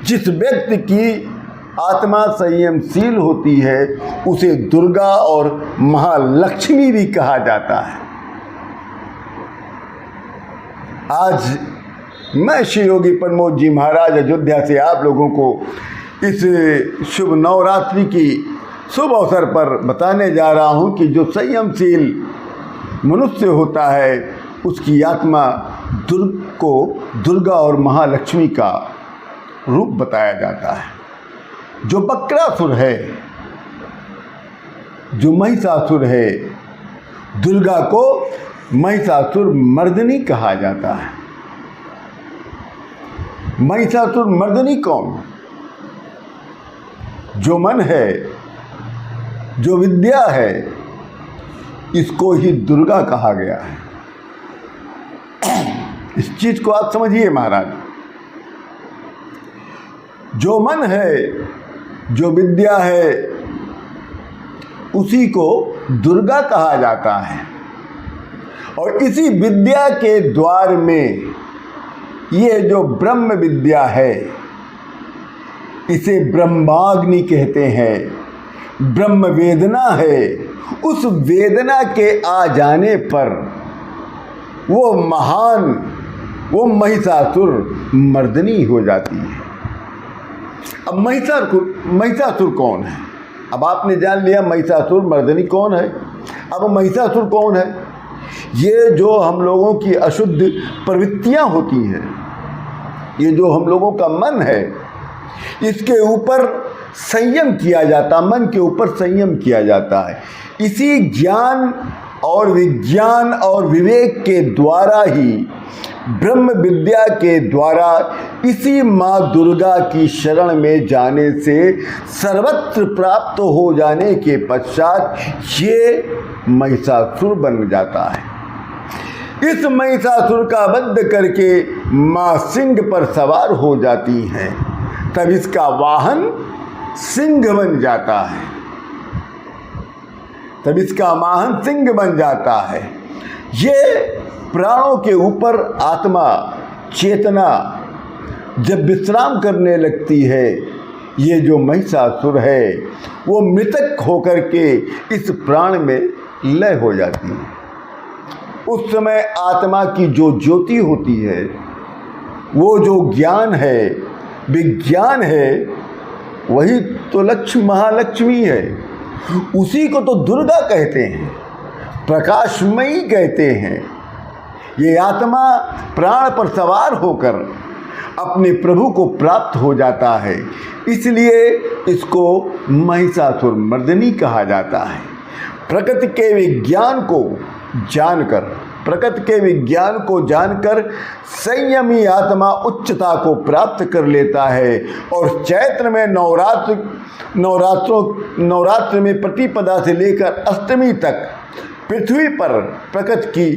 जिस व्यक्ति की आत्मा संयमशील होती है उसे दुर्गा और महालक्ष्मी भी कहा जाता है। आज मैं श्री योगी प्रमोद जी महाराज अयोध्या से आप लोगों को इस शुभ नवरात्रि की शुभ अवसर पर बताने जा रहा हूं कि जो संयमशील मनुष्य होता है उसकी आत्मा को दुर्गा और महालक्ष्मी का रूप बताया जाता है। जो बक्रासुर है, जो महिषासुर है, दुर्गा को महिषासुर मर्दिनी कहा जाता है। महिषासुर मर्दिनी कौन? जो मन है, जो विद्या है, इसको ही दुर्गा कहा गया है। इस चीज को आप समझिए महाराज। जो मन है, जो विद्या है, उसी को दुर्गा कहा जाता है। और इसी विद्या के द्वार में ये जो ब्रह्म विद्या है, इसे ब्रह्माग्नि कहते हैं। ब्रह्म वेदना है। उस वेदना के आ जाने पर वो महान, वो महिषासुर मर्दनी हो जाती है। अब महिषासुर कौन है? अब आपने जान लिया महिषासुर मर्दनी कौन है। अब महिषासुर कौन है? ये जो हम लोगों की अशुद्ध प्रवृत्तियां होती हैं, ये जो हम लोगों का मन है, इसके ऊपर संयम किया जाता, मन के ऊपर संयम किया जाता है। इसी ज्ञान और विज्ञान और विवेक के द्वारा ही, ब्रह्म विद्या के द्वारा, इसी माँ दुर्गा की शरण में जाने से सर्वत्र प्राप्त हो जाने के पश्चात ये महिषासुर बन जाता है। इस महिषासुर का वध करके माँ सिंह पर सवार हो जाती हैं। तब इसका वाहन सिंह बन जाता है। तब इसका वाहन सिंह बन जाता है। ये प्राणों के ऊपर आत्मा, चेतना जब विश्राम करने लगती है, ये जो महिषासुर है वो मृतक होकर के इस प्राण में लय हो जाती है। उस समय आत्मा की जो ज्योति होती है, वो जो ज्ञान है, विज्ञान है, वही तो लक्ष्मी महालक्ष्मी है। उसी को तो दुर्गा कहते हैं, प्रकाशमयी कहते हैं। ये आत्मा प्राण पर सवार होकर अपने प्रभु को प्राप्त हो जाता है, इसलिए इसको महिषासुर मर्दिनी कहा जाता है। प्रकृति के विज्ञान को जानकर संयमी आत्मा उच्चता को प्राप्त कर लेता है और चैत्र में नवरात्रों में प्रतिपदा से लेकर अष्टमी तक पृथ्वी पर प्रकृति की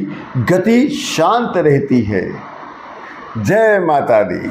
गति शांत रहती है। जय माता दी।